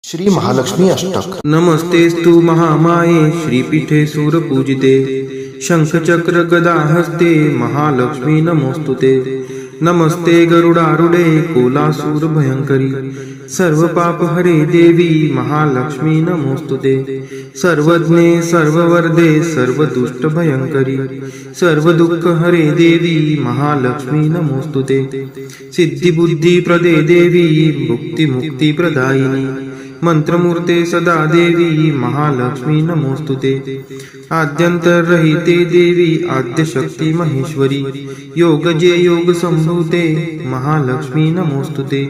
श्री महालक्ष्मी अष्टक। नमस्तेस्तु महामाये श्रीपीठे सूरपूजिते शंखचक्र गदा हस्ते महालक्ष्मी नमोस्तुते। नमस्ते गरुडारूढे कोलासूर भयंकरी सर्व पाप हरे देवी महालक्ष्मी नमोस्तुते। सर्वज्ञे सर्ववरदे सर्वदुष्ट भयंकरी सर्व दुःख हरे देवी महालक्ष्मी नमोस्तुते। सिद्धि बुद्धि प्रदे देवी मुक्ति मुक्ति प्रदायिनी मंत्रमूर्ते सदा देवी महालक्ष्मी नमोस्तुते। आद्यंतरहिते देवी आद्यशक्ती महेश्वरी योगजे योग संभूते महालक्ष्मी नमोस्तुते।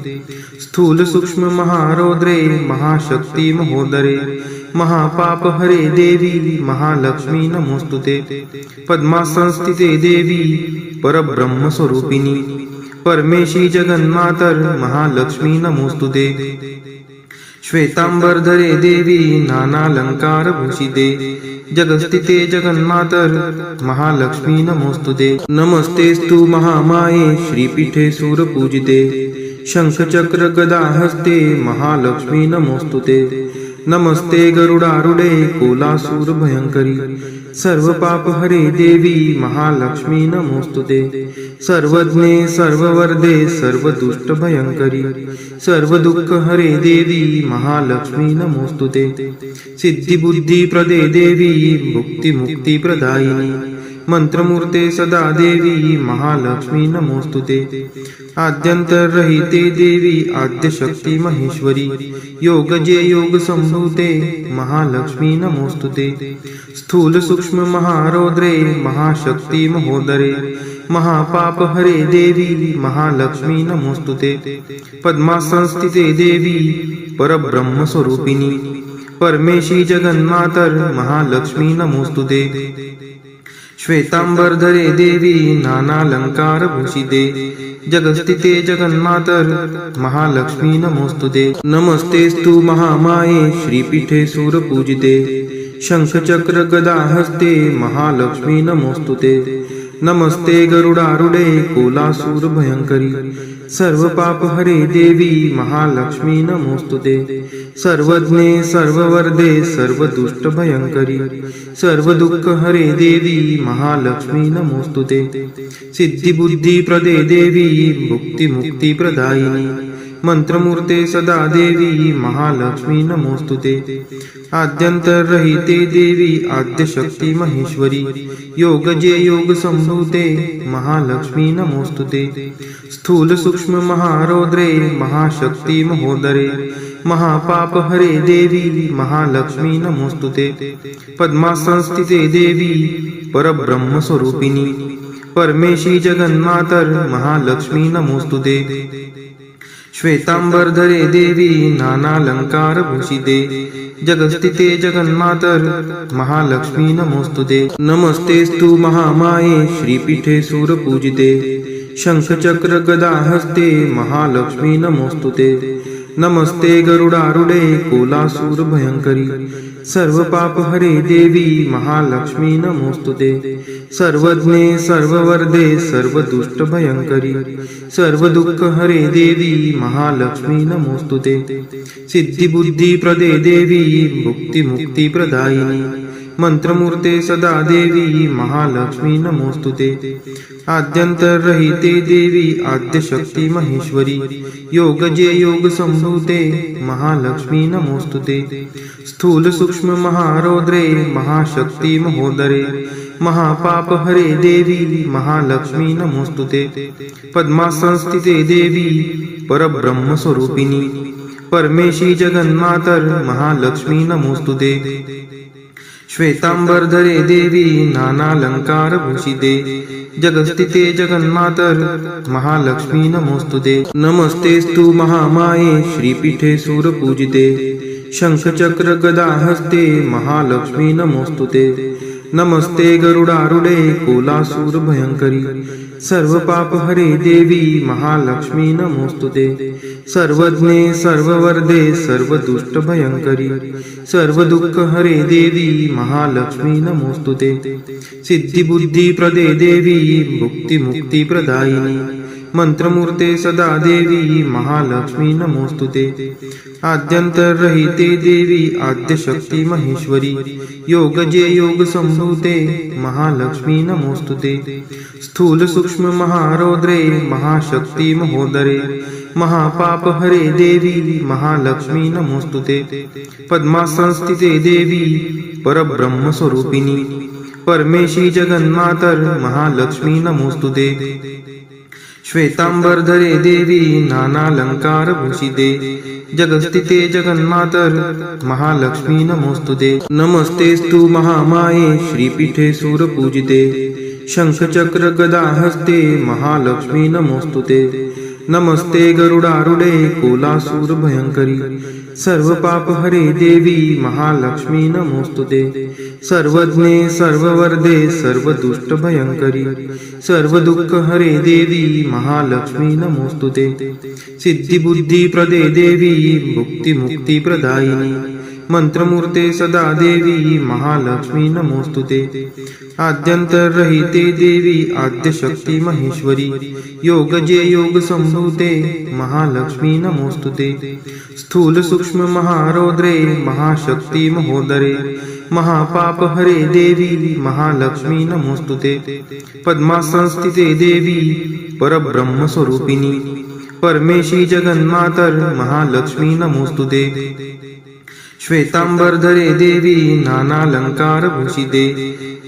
स्थूल सूक्ष्म महारौद्रे महाशक्ती महोदरे महापाप हरे देवी महालक्ष्मी नमोस्तुते। पद्मासनस्थिते देवी परब्रह्म स्वरूपिणी परमेशी जगन्मातर महालक्ष्मी नमोस्तुते। श्वेतांबरधरे देवी नानालंकार भूषिते जगस्थिते जगन्मातर महालक्ष्मी नमोस्तुते। नमस्तेस्तु महामाये श्रीपीठे सूरपूजिते शंखचक्र गदा हस्ते महालक्ष्मी नमोस्तुते। नमस्ते गरुडारूढे कोलासूर भयंकरी सर्व पाप हरे देवी महालक्ष्मी नमोस्तुते। सर्वज्ञे सर्ववरदे सर्वदुष्ट भयंकरी सर्व दुःख हरे देवी महालक्ष्मी नमोस्तुते। सिद्धि बुद्धि प्रदे देवी मुक्ति मुक्ति प्रदायिनी मंत्रमूर्ते सदा देवी महालक्ष्मी नमोस्तुते। आद्यंतरहिते देवी आद्यशक्ती महेश्वरी योगजे योग संभूते महालक्ष्मी नमोस्तुते। स्थूल सूक्ष्म महारौद्रे महाशक्ती महोदरे महापाप हरे देवी महालक्ष्मी नमोस्तुते। पद्मासनस्थिते देवी परब्रह्म स्वरूपिणी परमेशी जगन्मातर महालक्ष्मी नमोस्तुते। श्वेतांबरधरे देवी नानालंकार भूषिते जगस्थिते जगन्मातर महालक्ष्मी नमोस्तुते। नमस्तेस्तु महामाये श्रीपीठे सूरपूजिते शंखचक्र गदा हस्ते महालक्ष्मी नमोस्तुते। नमस्ते गरुडारूढे कोलासूर भयंकरी सर्व पाप हरे देवी महालक्ष्मी नमोस्तुते। सर्वज्ञे सर्ववरदे सर्वदुष्ट भयंकरी सर्व दुःख हरे देवी महालक्ष्मी नमोस्तुते। सिद्धि बुद्धि प्रदे देवी मुक्ति मुक्ति प्रदायिनी मंत्रमूर्ते सदा देवी महालक्ष्मी नमोस्तुते। आद्यंतरहिते देवी आद्यशक्ती महेश्वरी योगजे योग संभूते महालक्ष्मी नमोस्तुते। स्थूल सूक्ष्म महारौद्रे महाशक्ती महोदरे महापाप हरे देवी महालक्ष्मी नमोस्तुते। पद्मासनस्थिते देवी परब्रह्म स्वरूपिणी परमेशी जगन्मातर महालक्ष्मी नमोस्तुते। श्वेतांबरधरे देवी नानालंकार भूषिते जगस्थिते जगन्मातर महालक्ष्मी नमोस्तुते। नमस्तेस्तु महामाये श्रीपीठे सूरपूजिते शंखचक्र गदा हस्ते महालक्ष्मी नमोस्तुते। नमस्ते गरुडारूढे कोलासूर भयंकरी सर्व पाप हरे देवी महालक्ष्मी नमोस्तुते। सर्वज्ञे सर्ववरदे सर्वदुष्ट भयंकरी सर्व दुःख हरे देवी महालक्ष्मी नमोस्तुते। सिद्धि बुद्धि प्रदे देवी मुक्ति मुक्ति प्रदायिनी मंत्रमूर्ते सदा देवी महालक्ष्मी नमोस्तुते। आद्यंतरहिते देवी आद्यशक्ती महेश्वरी योगजे योग संभूते महालक्ष्मी नमोस्तुते। स्थूल सूक्ष्म महारौद्रे महाशक्ती महोदरे महापाप हरे देवी महालक्ष्मी नमोस्तुते। पद्मासनस्थिते देवी परब्रह्म स्वरूपिणी परमेशी जगन्मातर महालक्ष्मी नमोस्तुते। श्वेतांबरधरे देवी नानालंकार भूषिते जगस्थिते जगन्मातर महालक्ष्मी नमोस्तुते। नमस्तेस्तु महामाये श्रीपीठे सूरपूजिते शंखचक्र गदा हस्ते महालक्ष्मी नमोस्तुते। नमस्ते गरुडारूढे कोलासूर भयंकरी सर्व पाप हरे देवी महालक्ष्मी नमोस्तुते। सर्वज्ञे सर्ववरदे सर्वदुष्ट भयंकरी सर्व दुःख हरे देवी महालक्ष्मी नमोस्तुते। सिद्धि बुद्धि प्रदे देवी मुक्ति मुक्ति प्रदायिनी मंत्रमूर्ते सदा देवी महालक्ष्मी नमोस्तुते आद्यंतरहिते देवी आद्यशक्ती महेश्वरी योगजे योग संभूते महालक्ष्मी नमोस्तुते स्थूल सूक्ष्म महारौद्रे महाशक्ती महोदरे महापाप हरे देवी महालक्ष्मी नमोस्तुते पद्मासनस्थिते देवी परब्रह्म स्वरूपिणी परमेशी जगन्मातर महालक्ष्मी नमोस्तुते श्वेतांबरधरे देवी नानालंकार भूषिते जगस्थिते जगन्मातर महालक्ष्मी नमोस्तुते नमस्तेस्तु महामाये श्रीपीठे सूरपूजिते शंखचक्र गदा हस्ते महालक्ष्मी नमोस्तुते नमस्ते गरुडारूढे कोलासूर भयंकरी सर्व पाप हरे देवी महालक्ष्मी नमोस्तुते सर्वज्ञे सर्ववर्धे सर्वदुष्ट भयंकरी सर्व दुःख हरे देवी महालक्ष्मी नमोस्तुते सिद्धिबुद्धी प्रदे देवी मुक्ती मुक्ती प्रदायिनी मंत्रमूर्ते सदा देवी महालक्ष्मी नमोस्तुते आद्यंतरहिते देवी आद्यशक्ती महेश्वरी योगजे योग संभूते महालक्ष्मी नमोस्तुते स्थूल सूक्ष्म महारौद्रे महाशक्ती महोदरे महापाप हरे देवी महालक्ष्मी नमोस्तुते पद्मासनस्थिते देवी परब्रह्म स्वरूपिणी परमेशी जगन्मातर महालक्ष्मी नमोस्तुते श्वेतांबरधरे देवी नानालंकार भूषिते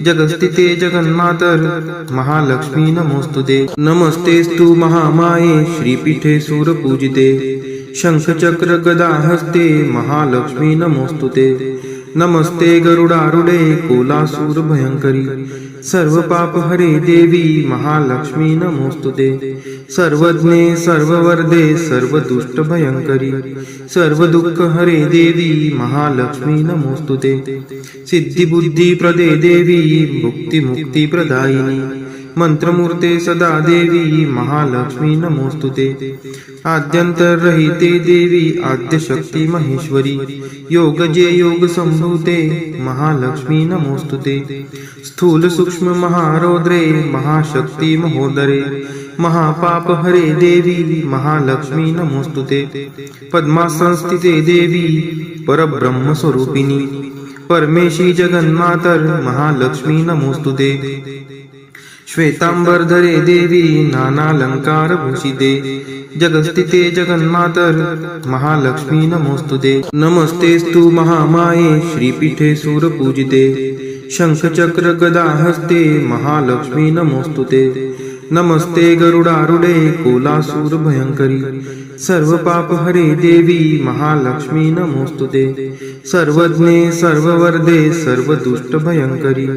जगस्थिते जगन्मातर महालक्ष्मी नमोस्तुते नमस्तेस्तु महामाये श्रीपीठे सूरपूजिते शंखचक्र गदा हस्ते महालक्ष्मी नमोस्तुते नमस्ते गरुडारूढे कोलासूर भयंकरी सर्व पाप हरे देवी महालक्ष्मी नमोस्तुते सर्वज्ञे सर्ववर्धे सर्वदुष्ट भयंकरी सर्व दुःख हरे देवी महालक्ष्मी नमोस्तुते सिद्धिबुद्धी प्रदे देवी मुक्ती मुक्ती प्रदायिनी मंत्रमूर्ते सदा देवी महालक्ष्मी नमोस्तुते आद्यंतरहिते देवी आद्यशक्ती महेश्वरी योगजे योग संभूते महालक्ष्मी नमोस्तुते स्थूल सूक्ष्म महारौद्रे महाशक्ती महोदरे महापाप हरे देवी महालक्ष्मी नमोस्तुते पद्मासनस्थिते देवी परब्रह्म स्वरूपिणी परमेशी जगन्मातर महालक्ष्मी नमोस्तुते श्वेतांबरधरे देवी नानालंकार भूषिते जगस्थिते जगन्मातर महालक्ष्मी नमोस्तुते नमस्तेस्तु महामाये श्रीपीठे सूरपूजिते शंखचक्र गदा हस्ते महालक्ष्मी नमोस्तुते नमस्ते गरुडारूढे कोलासूर भयंकरी सर्व पाप हरे देवी महालक्ष्मी नमोस्तुते सर्वज्ञे सर्ववर्धे सर्वदुष्ट भयंकरी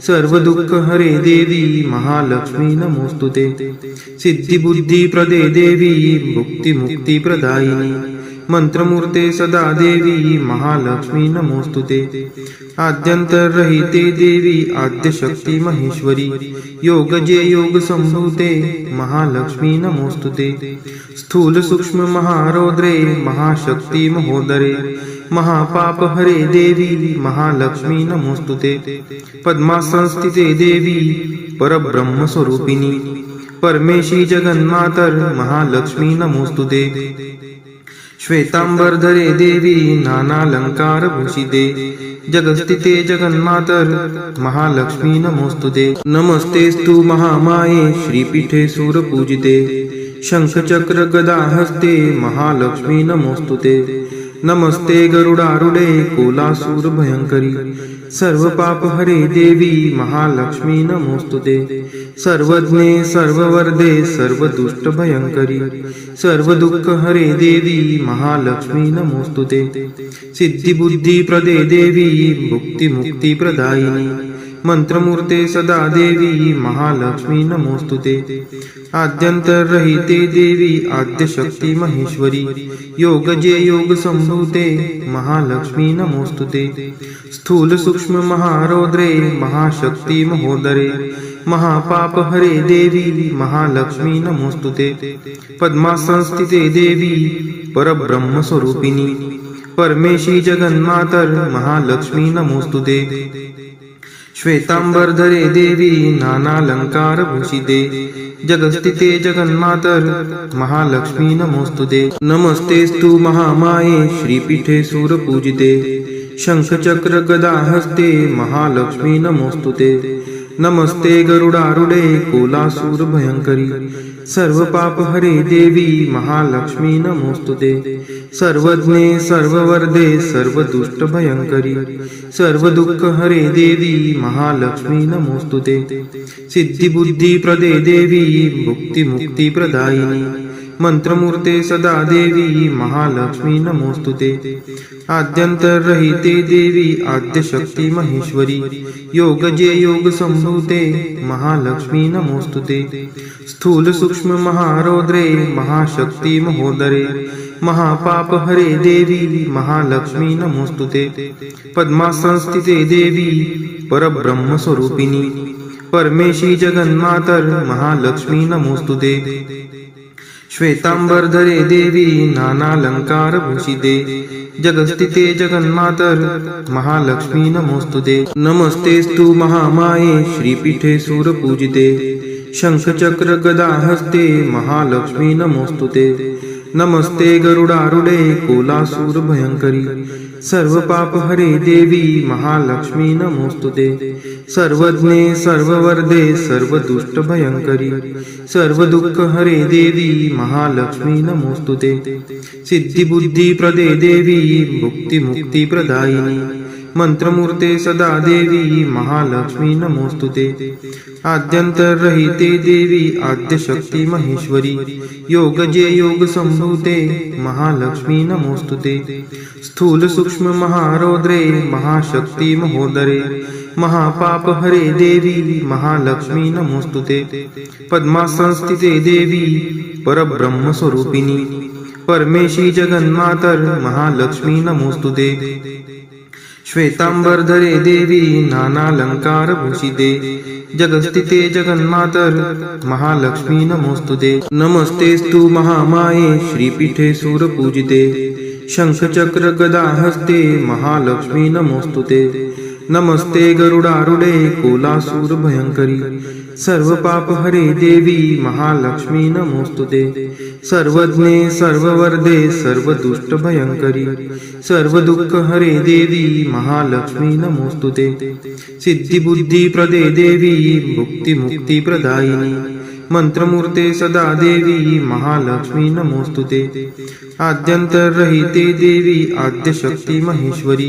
सर्व दुःख हरे देवी महालक्ष्मी नमोस्तुते सिद्धिबुद्धी प्रदे देवी मुक्ती मुक्ती प्रदायिनी मंत्रमूर्ते सदा देवी महालक्ष्मी नमोस्तुते आद्यंतरहिते देवी आद्यशक्ती महेश्वरी योगजे योग संभूते महालक्ष्मी नमोस्तुते स्थूल सूक्ष्म महारौद्रे महाशक्ती महोदरे महापाप हरे देवी महालक्ष्मी नमोस्तुते पद्मासनस्थिते देवी परब्रह्म स्वरूपिणी परमेशी जगन्मातर महालक्ष्मी नमोस्तुते श्वेतांबरधरे देवी नानालंकार भूषिते जगस्थिते जगन्मातर महालक्ष्मी नमोस्तुते नमस्तेस्तु महामाये श्रीपीठे सूरपूजिते शंखचक्र गदा हस्ते महालक्ष्मी नमोस्तुते नमस्ते गरुडारूढे कोलासूर भयंकरी सर्व पाप हरे देवी महालक्ष्मी नमोस्तुते सर्वज्ञे सर्ववर्धे सर्वदुष्ट भयंकरी सर्व दुःख हरे देवी महालक्ष्मी नमोस्तुते सिद्धिबुद्धी प्रदे देवी मुक्ती मुक्ती प्रदायिनी मंत्रमूर्ते सदा देवी महालक्ष्मी नमोस्तुते आद्यंतरहिते देवी आद्यशक्ती महेश्वरी योगजे योग संभूते महालक्ष्मी नमोस्तुते स्थूल सूक्ष्म महारौद्रे महाशक्ती महोदरे महापाप हरे देवी महालक्ष्मी नमोस्तुते पद्मासनस्थिते देवी परब्रह्म स्वरूपिणी परमेशी जगन्मातर महालक्ष्मी नमोस्तुते श्वेतांबरधरे देवी नानालंकार भूषिते जगस्थिते जगन्मातर महालक्ष्मी नमोस्तुते। नमस्तेस्तु महामाये श्रीपीठे सूरपूजिते शंखचक्र गदा हस्ते महालक्ष्मी नमोस्तुते। नमस्ते गरुडारूढे कोलासूर भयंकरी सर्व पाप हरे देवी महालक्ष्मी नमोस्तुते। सर्वज्ञे सर्ववर्धे सर्वदुष्ट भयंकरी सर्व दुःख हरे देवी महालक्ष्मी नमोस्तुते। सिद्धी बुद्धी प्रदे देवी मुक्ती मुक्ती प्रदायिनी मंत्रमूर्ते सदा देवी महालक्ष्मी नमोस्तुते। आद्यंतरहिते देवी आद्यशक्ती महेश्वरी योगजे योग संभूते महालक्ष्मी नमोस्तुते। स्थूल सूक्ष्म महारौद्रे महाशक्ती महोदरे महापाप हरे देवी महालक्ष्मी नमोस्तुते। पद्मासनस्थिते देवी परब्रह्म स्वरूपिणी परमेशी जगन्मातर महालक्ष्मी नमोस्तुते। श्वेतांबरधरे देवी नानालंकार भूषिते जगस्थिते जगन्मातर महालक्ष्मी नमोस्तुते। नमस्तेस्तु महामाये श्रीपीठे सूरपूजिते शंखचक्र गदा हस्ते महालक्ष्मी नमोस्तुते। नमस्ते गरुडारूढे कोलासूर भयंकरी सर्व पाप हरे देवी महालक्ष्मी नमोस्तुते। सर्वज्ञे सर्ववर्धे सर्वदुष्ट भयंकरी सर्व दुःख हरे देवी महालक्ष्मी नमोस्तुते। सिद्धी बुद्धी प्रदे देवी मुक्ती मुक्ती प्रदायिनी मंत्रमूर्ते सदा देवी महालक्ष्मी नमोस्तुते। आद्यंतरहिते देवी आद्यशक्ती महेश्वरी योगजे योग संभूते महालक्ष्मी नमोस्तुते। स्थूल सूक्ष्म महारौद्रे महाशक्ती महोदरे महापाप हरे देवी महालक्ष्मी नमोस्तुते। पद्मासनस्थिते देवी परब्रह्म स्वरूपिणी परमेशी जगन्मातर महालक्ष्मी नमोस्तुते। श्वेतांबरधरे देवी नानालंकार भूषिते जगस्थिते जगन्मातर महालक्ष्मी नमोस्तुते। नमस्तेस्तु महामाये श्रीपीठे सूरपूजिते शंखचक्र गदा हस्ते महालक्ष्मी नमोस्तुते। नमस्ते गरुडारूढे कोलासूर भयंकरी सर्व पाप हरे देवी महालक्ष्मी नमोस्तुते। सर्वज्ञे सर्ववर्धे सर्वदुष्ट भयंकरी सर्व दुःख हरे देवी महालक्ष्मी नमोस्तुते। सिद्धी बुद्धी प्रदे देवी मुक्ती मुक्ती प्रदायिनी मंत्रमूर्ते सदा देवी महालक्ष्मी नमोस्तुते। आद्यंतरहिते देवी आद्यशक्ती महेश्वरी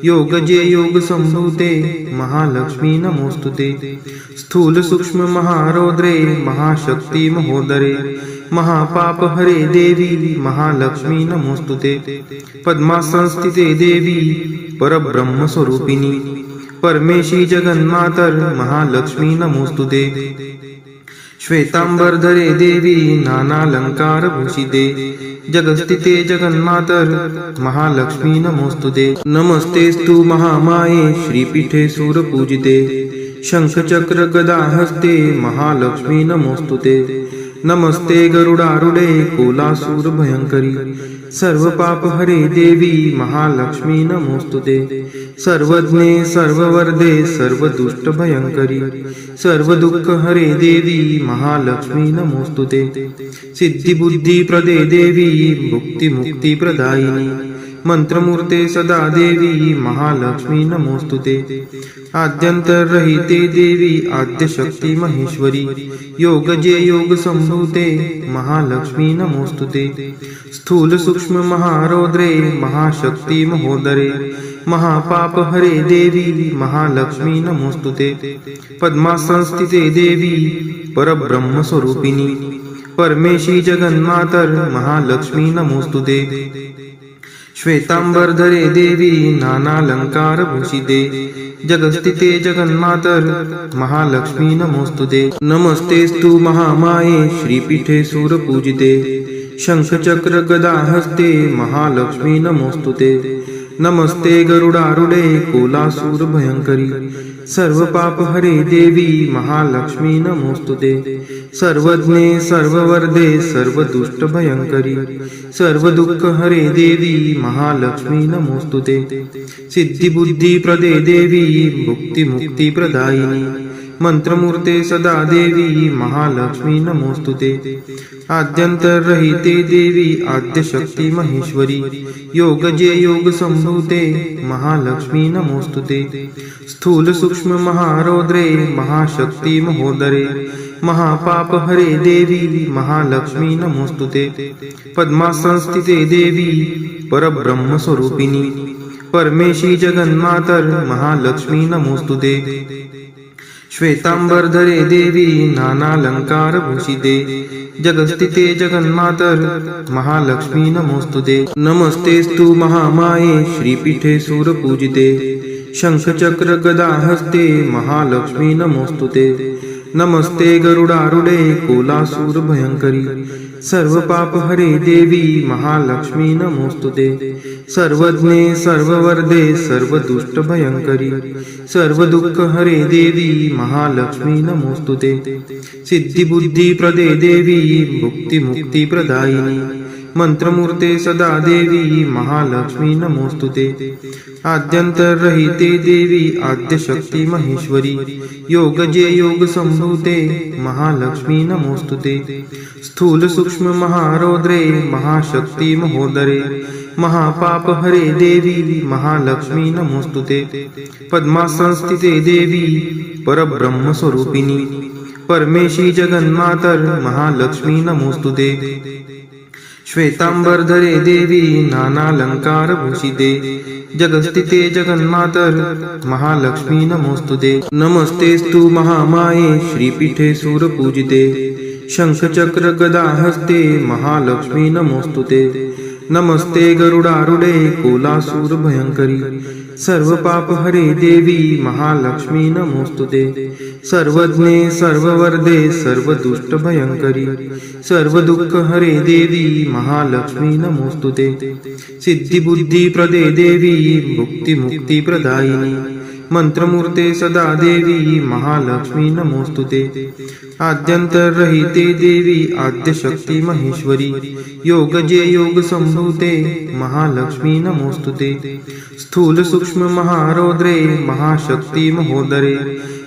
योगजे योग संभूते महालक्ष्मी नमोस्तुते। स्थूल सूक्ष्म महारौद्रे महाशक्ती महोदरे महापाप हरे देवी महालक्ष्मी नमोस्तुते। पद्मासनस्थिते देवी परब्रह्म स्वरूपिणी परमेशी जगन्मातर महालक्ष्मी नमोस्तुते। श्वेतांबरधरे देवी नानालंकार भूषिते जगस्थिते जगन्मातर महालक्ष्मी नमोस्तुते। नमस्तेस्तु महामाये श्रीपीठे सूरपूजिते शंखचक्र गदा हस्ते महालक्ष्मी नमोस्तुते। नमस्ते गरुडारूढे कोलासूर भयंकरी सर्व पाप हरे देवी महालक्ष्मी नमोस्तुते। सर्वज्ञे सर्ववर्धे सर्वदुष्ट भयंकरी सर्व दुःख हरे देवी महालक्ष्मी नमोस्तुते। सिद्धी बुद्धी प्रदे देवी मुक्ती मुक्ती प्रदायिनी मंत्रमूर्ते सदा देवी महालक्ष्मी नमोस्तुते। आद्यंतरहिते देवी आद्यशक्ती महेश्वरी योगजे योग संभूते महालक्ष्मी नमोस्तुते। स्थूल सूक्ष्म महारौद्रे महाशक्ती महोदरे महापाप हरे देवी महालक्ष्मी नमोस्तुते। पद्मासनस्थिते देवी परब्रह्म स्वरूपिणी परमेशी जगन्मातर महालक्ष्मी नमोस्तुते। श्वेतांबरधरे देवी नानालंकार भूषिते जगस्थिते जगन्मातर महालक्ष्मी नमोस्तुते। नमस्तेस्तु महामाये श्रीपीठे सूरपूजिते शंखचक्र गदा हस्ते महालक्ष्मी नमोस्तुते। नमस्ते गरुडारूढे कोलासूर भयंकरी सर्व पाप हरे देवी महालक्ष्मी नमोस्तुते। सर्वज्ञे सर्ववर्धे सर्वदुष्ट भयंकरी सर्व दुःख हरे देवी महालक्ष्मी नमोस्तुते। सिद्धी बुद्धी प्रदे देवी मुक्ती मुक्ती प्रदायिनी मंत्रमूर्ते सदा देवी महालक्ष्मी नमोस्तुते आद्यंतरहिते देवी आद्यशक्ती महेश्वरी योगजे योग संभूते महालक्ष्मी नमोस्तुते स्थूल सूक्ष्म महारौद्रे महाशक्ती महोदरे महापाप हरे देवी महालक्ष्मी नमोस्तुते पद्मासनस्थिते देवी परब्रह्म स्वरूपिणी परमेशी जगन्मातर महालक्ष्मी नमोस्तुते श्वेतांबरधरे देवी नानालंकार भूषिते जगस्थिते जगन्मातर महालक्ष्मी नमोस्तुते नमस्तेस्तु महामाये श्रीपीठे सूरपूजिते शंखचक्र गदा हस्ते महालक्ष्मी नमोस्तुते नमस्ते गरुडारूढे कोलासूर भयंकरी सर्व पाप हरे देवी महालक्ष्मी नमोस्तुते सर्वज्ञे सर्ववर्धे सर्वदुष्ट भयंकरी सर्व दुःख हरे देवी महालक्ष्मी नमोस्तुते सिद्धी बुद्धी प्रदे देवी मुक्ती मुक्ती प्रदायिनी मंत्रमूर्ते सदा देवी महालक्ष्मी नमोस्तुते आद्यंतरहिते देवी आद्यशक्ती महेश्वरी योगजे योग संभूते महालक्ष्मी नमोस्तुते स्थूल सूक्ष्म महारौद्रे महाशक्ती महोदरे महापाप हरे देवी महालक्ष्मी नमोस्तुते पद्मासनस्थिते देवी परब्रह्म स्वरूपिणी परमेशी जगन्मातर महालक्ष्मी नमोस्तुते श्वेतांबरधरे देवी नानालंकार भूषिते जगस्थिते जगन्मातर महालक्ष्मी नमोस्तुते नमस्तेस्तु महामाये श्रीपीठे सूरपूजिते शंखचक्र गदा हस्ते महालक्ष्मी नमोस्तुते नमस्ते गरुडारूढे कोलासूर भयंकरी सर्व पाप हरे देवी महालक्ष्मी नमोस्तुते सर्वज्ञे सर्ववर्धे सर्वदुष्ट भयंकरी सर्व दुःख हरे देवी महालक्ष्मी नमोस्तुते सिद्धी बुद्धी प्रदे देवी मुक्ती मुक्ती प्रदायिनी मंत्रमूर्ते सदा देवी महालक्ष्मी नमोस्तुते आद्यंतरहिते देवी आद्यशक्ती महेश्वरी योगजे योग संभूते महालक्ष्मी नमोस्तुते स्थूल सूक्ष्म महारौद्रे महाशक्ती महोदरे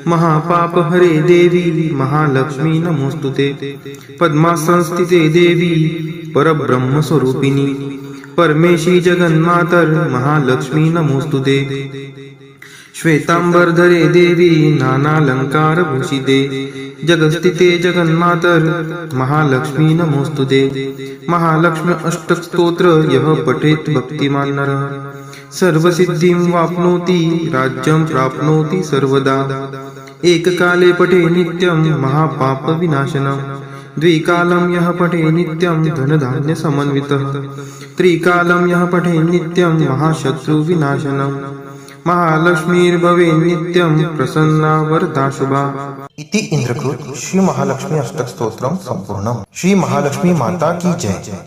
महापाप हरे देवी महालक्ष्मी नमोस्तुते पद्मासनस्थिते देवी परब्रह्म स्वरूपिणी परमेशी जगन्मातर महालक्ष्मी नमोस्तुते श्वेतांबरधरे देवी नानालंकार भूषिते जगस्थिते जगन्मातर महालक्ष्मी नमोस्तुते महालक्ष्मी अष्टक स्तोत्र यः पठेत् भक्तिमान् नरः सर्वसिद्धिं वाप्नोति राज्यं प्राप्नोति सर्वदा एककाले पठे नित्यं महापाप विनाशनम् द्विकालं यः पठे नित्यं धनधान्य समन्वितः त्रिकालं यः पठे नित्यं महाशत्रु विनाशनम् महालक्ष्मीर्भवे नित्यं प्रसन्ना वरदा शुभा। इति इंद्रकृत श्री महालक्ष्मी अष्टक स्तोत्रम संपूर्णम। श्री महालक्ष्मी माता की जय।